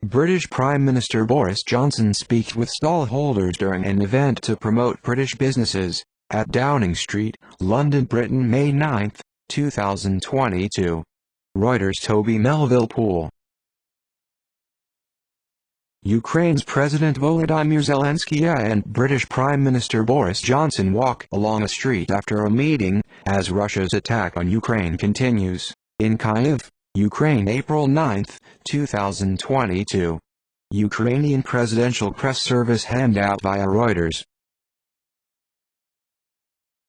British Prime Minister Boris Johnson speaks with stallholders during an event to promote British businesses, at Downing Street, London, Britain, May 9, 2022. Reuters. Toby Melville Pool. Ukraine's President Volodymyr Zelensky and British Prime Minister Boris Johnson walk along a street after a meeting, as Russia's attack on Ukraine continues, in Kyiv, Ukraine, April 9, 2022. Ukrainian Presidential Press Service handout via Reuters.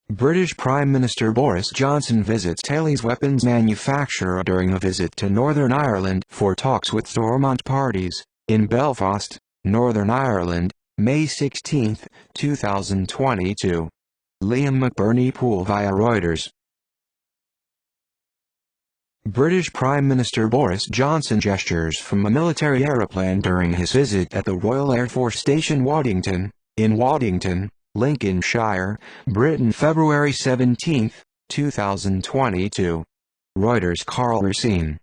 British Prime Minister Boris Johnson visits Thales weapons manufacturer during a visit to Northern Ireland for talks with Stormont parties, in Belfast, Northern Ireland, May 16, 2022. Liam McBurney Pool via Reuters. British Prime Minister Boris Johnson gestures from a military aeroplane during his visit at the Royal Air Force Station Waddington, in Waddington, Lincolnshire, Britain, February 17, 2022. Reuters. Carl Racine.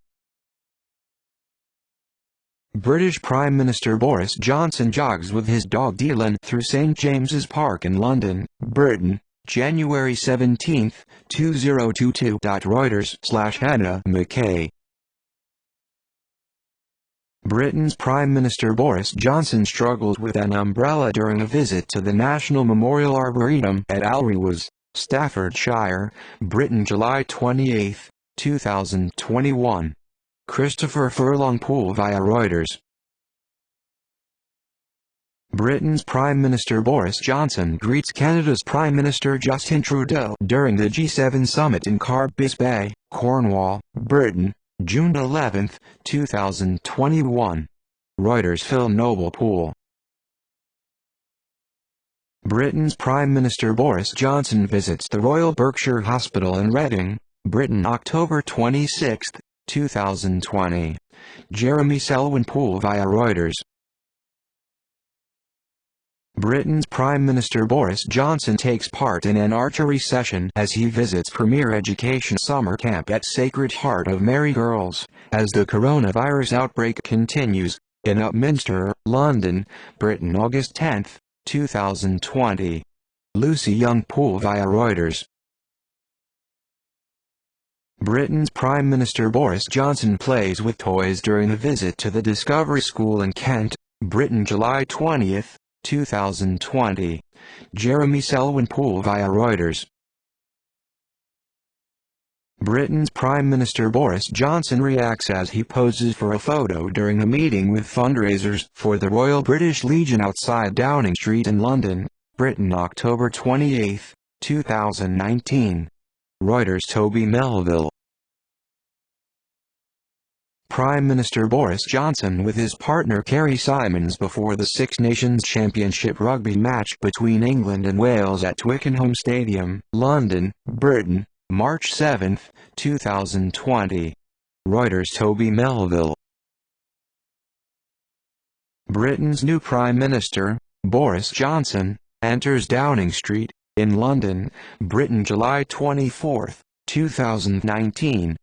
British Prime Minister Boris Johnson jogs with his dog Dylan through St James's Park in London, Britain, January 17, 2022. Reuters/Hannah McKay. Britain's Prime Minister Boris Johnson struggled with an umbrella during a visit to the National Memorial Arboretum at Alrewes, Staffordshire, Britain, July 28, 2021. Christopher Furlong Pool via Reuters. Britain's Prime Minister Boris Johnson greets Canada's Prime Minister Justin Trudeau during the G7 summit in Carbis Bay, Cornwall, Britain, June 11, 2021. Reuters. Phil Noble Pool. Britain's Prime Minister Boris Johnson visits the Royal Berkshire Hospital in Reading, Britain, October 26, 2020. Jeremy Selwyn Pool via Reuters. Britain's Prime Minister Boris Johnson takes part in an archery session as he visits Premier Education Summer Camp at Sacred Heart of Mary Girls, as the coronavirus outbreak continues, in Upminster, London, Britain, August 10, 2020. Lucy Young Pool via Reuters. Britain's Prime Minister Boris Johnson plays with toys during a visit to the Discovery School in Kent, Britain, July 20, 2020. Jeremy Selwyn Pool via Reuters. Britain's Prime Minister Boris Johnson reacts as he poses for a photo during a meeting with fundraisers for the Royal British Legion outside Downing Street in London, Britain, October 28, 2019. Reuters. Toby Melville. Prime Minister Boris Johnson with his partner Kerry Simons before the Six Nations Championship rugby match between England and Wales at Twickenham Stadium, London, Britain, March 7, 2020. Reuters. Toby Melville. Britain's new Prime Minister, Boris Johnson, enters Downing Street, in London, Britain, July 24, 2019.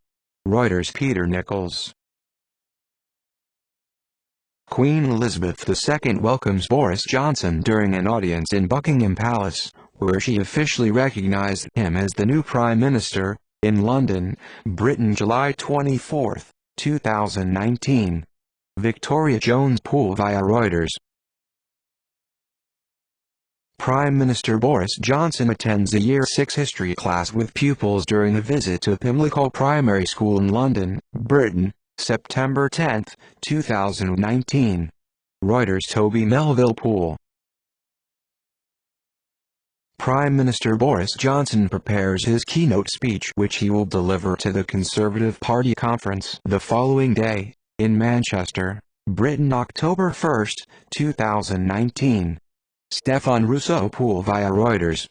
Reuters. Peter Nichols. Queen Elizabeth II welcomes Boris Johnson during an audience in Buckingham Palace, where she officially recognized him as the new Prime Minister, in London, Britain, July 24, 2019. Victoria Jones Pool via Reuters. Prime Minister Boris Johnson attends a Year 6 history class with pupils during a visit to Pimlico Primary School in London, Britain, September 10, 2019. Reuters. Toby Melville Pool. Prime Minister Boris Johnson prepares his keynote speech, which he will deliver to the Conservative Party conference the following day, in Manchester, Britain, October 1, 2019. Stefan Rousseau Pool via Reuters.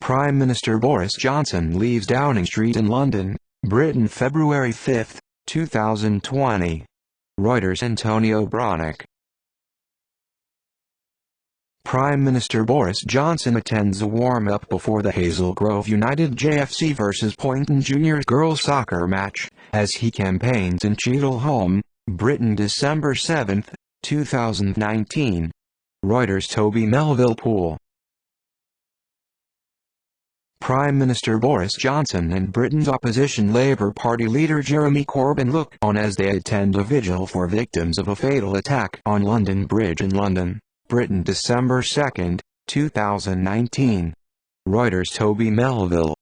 Prime Minister Boris Johnson leaves Downing Street in London, Britain, February 5, 2020. Reuters. Antonio Bronick. Prime Minister Boris Johnson attends a warm-up before the Hazel Grove United JFC vs Poynton Juniors girls soccer match, as he campaigns in Cheadle, Britain. December 7, 2019. Reuters. Toby Melville Pool. Prime Minister Boris Johnson and Britain's opposition Labour Party leader Jeremy Corbyn look on as they attend a vigil for victims of a fatal attack on London Bridge in London, Britain. December 2, 2019. Reuters. Toby Melville.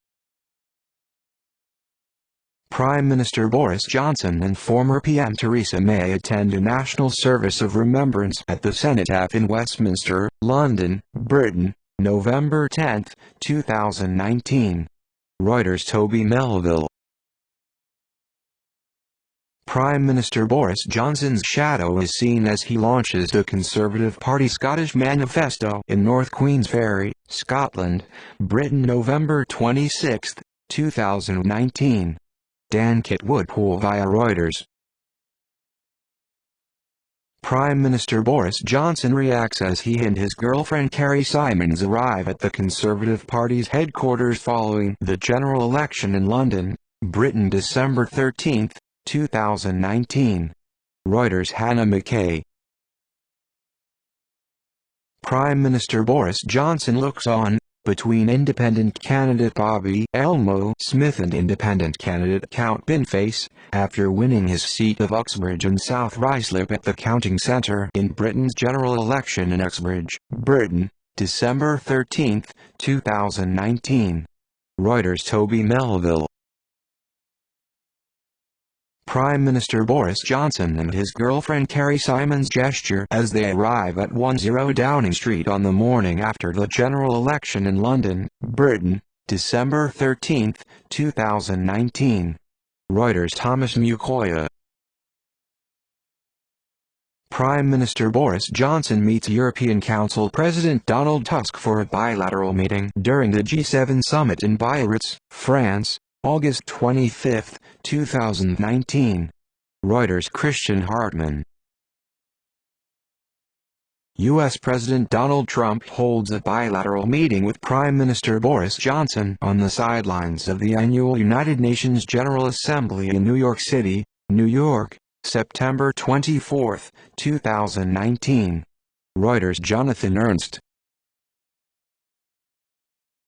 Prime Minister Boris Johnson and former PM Theresa May attend a national service of remembrance at the Cenotaph in Westminster, London, Britain, November 10, 2019. Reuters. Toby Melville. Prime Minister Boris Johnson's shadow is seen as he launches the Conservative Party Scottish Manifesto in North Queensferry, Scotland, Britain. November 26, 2019. Dan Kitwood Pool via Reuters. Prime Minister Boris Johnson reacts as he and his girlfriend Carrie Simons arrive at the Conservative Party's headquarters following the general election in London, Britain. December 13, 2019. Reuters. Hannah McKay. Prime Minister Boris Johnson looks on, between independent candidate Bobby Elmo Smith and independent candidate Count Binface, after winning his seat of Uxbridge and South Ruislip at the counting centre in Britain's general election in Uxbridge, Britain. December 13, 2019. Reuters. Toby Melville. Prime Minister Boris Johnson and his girlfriend Carrie Simons gesture as they arrive at 10 Downing Street on the morning after the general election in London, Britain. December 13, 2019. Reuters. Thomas Mukoya. Prime Minister Boris Johnson meets European Council President Donald Tusk for a bilateral meeting during the G7 summit in Biarritz, France, August 25, 2019. Reuters. Christian Hartman. U.S. President Donald Trump holds a bilateral meeting with Prime Minister Boris Johnson on the sidelines of the annual United Nations General Assembly in New York City, New York, September 24, 2019. Reuters. Jonathan Ernst.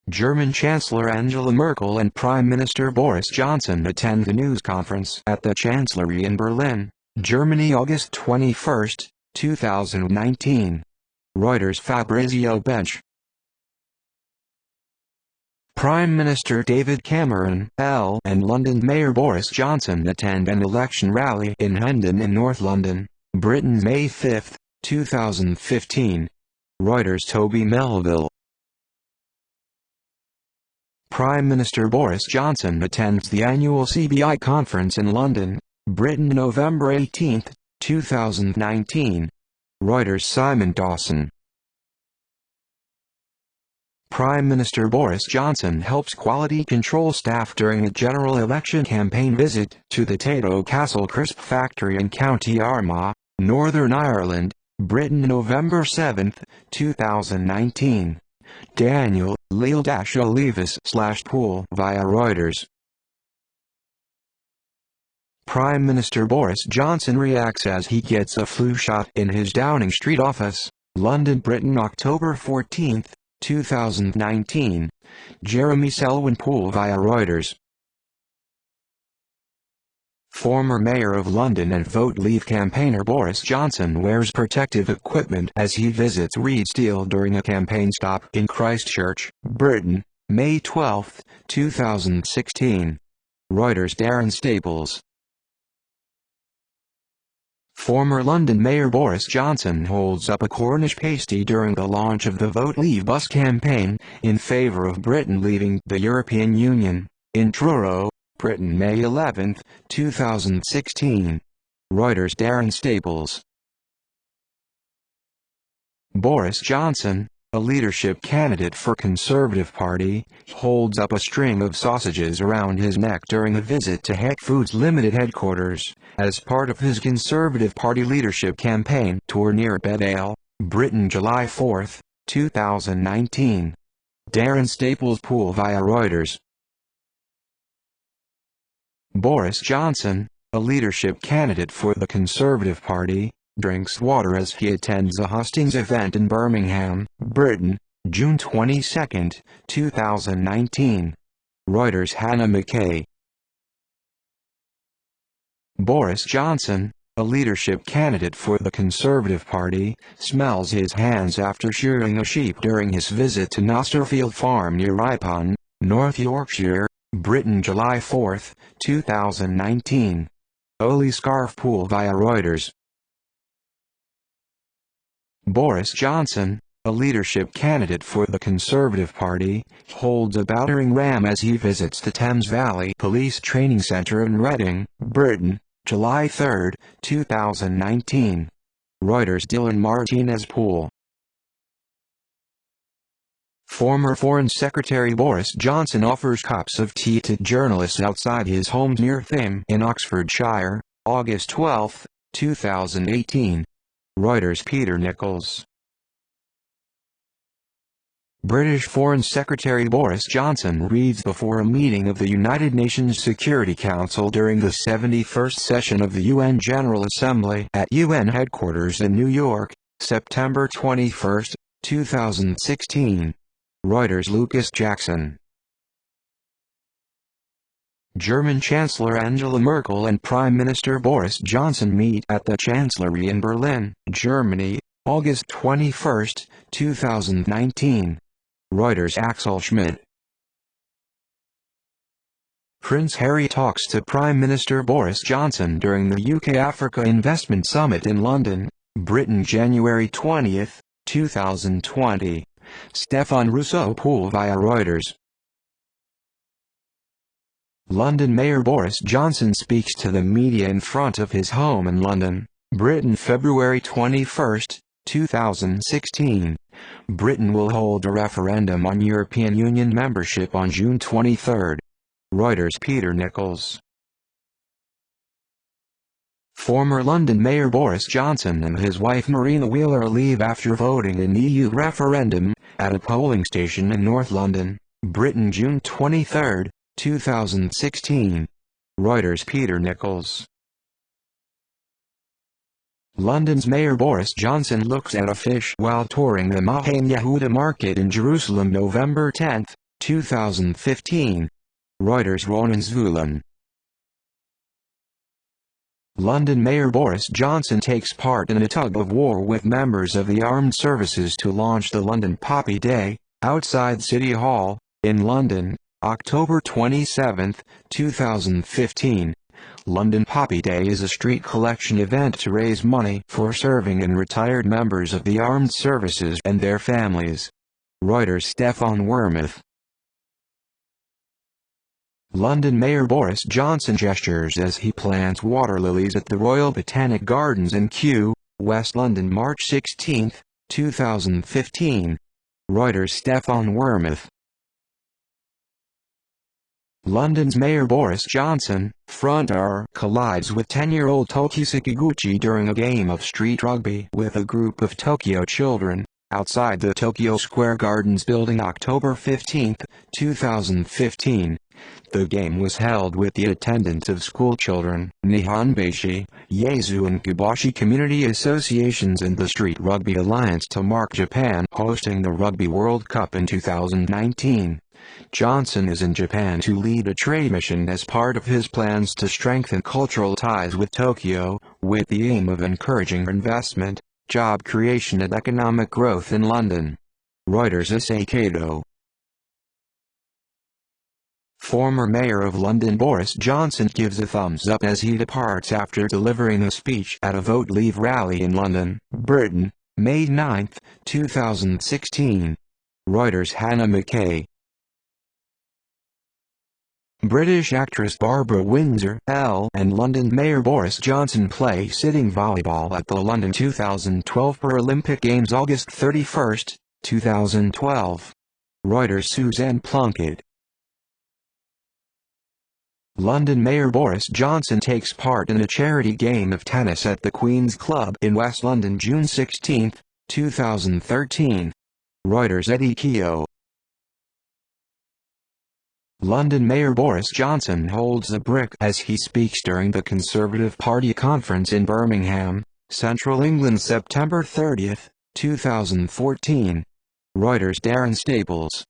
German Chancellor Angela Merkel and Prime Minister Boris Johnson attend the news conference at the Chancellery in Berlin, Germany. August 21, 2019. Reuters. Fabrizio Bench. Prime Minister David Cameron and London Mayor Boris Johnson attend an election rally in Hendon in North London, Britain. May 5, 2015. Reuters. Toby Melville. Prime Minister Boris Johnson attends the annual CBI conference in London, Britain. November 18, 2019. Reuters. Simon Dawson. Prime Minister Boris Johnson helps quality control staff during a general election campaign visit to the Tato Castle Crisp factory in County Armagh, Northern Ireland, Britain. November 7, 2019. Daniel Leal-Olivis/Pool via Reuters. Prime Minister Boris Johnson reacts as he gets a flu shot in his Downing Street office, London, Britain. October 14, 2019. Jeremy Selwyn Pool via Reuters. Former Mayor of London and Vote Leave campaigner Boris Johnson wears protective equipment as he visits Reedsteel during a campaign stop in Christchurch, Britain, May 12, 2016. Reuters. Darren Staples. Former London Mayor Boris Johnson holds up a Cornish pasty during the launch of the Vote Leave bus campaign in favour of Britain leaving the European Union, in Truro, Britain. May 11, 2016. Reuters. Darren Staples. Boris Johnson, a leadership candidate for Conservative Party, holds up a string of sausages around his neck during a visit to Het Foods Limited headquarters, as part of his Conservative Party leadership campaign tour near Bedale, Britain. July 4, 2019. Darren Staples Pool via Reuters. Boris Johnson, a leadership candidate for the Conservative Party, drinks water as he attends a hustings event in Birmingham, Britain, June 22, 2019. Reuters. Hannah McKay. Boris Johnson, a leadership candidate for the Conservative Party, smells his hands after shearing a sheep during his visit to Nosterfield Farm near Ripon, North Yorkshire, Britain. July 4, 2019. Oli Scarfpool via Reuters. Boris Johnson, a leadership candidate for the Conservative Party, holds a battering ram as he visits the Thames Valley Police Training Centre in Reading, Britain, July 3, 2019. Reuters. Dylan Martinez Poole. Former Foreign Secretary Boris Johnson offers cups of tea to journalists outside his home near Thame in Oxfordshire, August 12, 2018. Reuters. Peter Nichols. British Foreign Secretary Boris Johnson reads before a meeting of the United Nations Security Council during the 71st session of the UN General Assembly at UN headquarters in New York, September 21, 2016. Reuters. Lucas Jackson. German Chancellor Angela Merkel and Prime Minister Boris Johnson meet at the Chancellery in Berlin, Germany, August 21, 2019. Reuters. Axel Schmidt. Prince Harry talks to Prime Minister Boris Johnson during the UK-Africa Investment Summit in London, Britain. January 20, 2020. Stefan Rousseau Poole via Reuters. London Mayor Boris Johnson speaks to the media in front of his home in London, Britain. February 21, 2016. Britain will hold a referendum on European Union membership on June 23. Reuters. Peter Nichols. Former London Mayor Boris Johnson and his wife Marina Wheeler leave after voting in EU referendum at a polling station in North London, Britain. June 23, 2016. Reuters. Peter Nichols. London's Mayor Boris Johnson looks at a fish while touring the Mahan Yehuda market in Jerusalem. November 10, 2015. Reuters. Ronan Zvulun. London Mayor Boris Johnson takes part in a tug-of-war with members of the armed services to launch the London Poppy Day, outside City Hall, in London, October 27, 2015. London Poppy Day is a street collection event to raise money for serving and retired members of the armed services and their families. Reuters. Stefan Wormuth. London Mayor Boris Johnson gestures as he plants water lilies at the Royal Botanic Gardens in Kew, West London. March 16, 2015. Reuters. Stefan Wormuth. London's Mayor Boris Johnson, fronter, collides with 10-year-old Toki Sekiguchi during a game of street rugby with a group of Tokyo children, outside the Tokyo Square Gardens building. October 15, 2015. The game was held with the attendance of schoolchildren, Nihonbashi, Yaesu and Kubashi community associations and the Street Rugby Alliance to mark Japan hosting the Rugby World Cup in 2019. Johnson is in Japan to lead a trade mission as part of his plans to strengthen cultural ties with Tokyo, with the aim of encouraging investment, job creation and economic growth in London. Reuters. Issei Kato. Former Mayor of London Boris Johnson gives a thumbs up as he departs after delivering a speech at a Vote Leave rally in London, Britain, May 9, 2016. Reuters. Hannah McKay. British actress Barbara Windsor and London Mayor Boris Johnson play sitting volleyball at the London 2012 Paralympic Games. August 31, 2012. Reuters. Suzanne Plunkett. London Mayor Boris Johnson takes part in a charity game of tennis at the Queen's Club in West London. June 16, 2013. Reuters. Eddie Keogh. London Mayor Boris Johnson holds a brick as he speaks during the Conservative Party conference in Birmingham, Central England, September 30, 2014. Reuters. Darren Staples.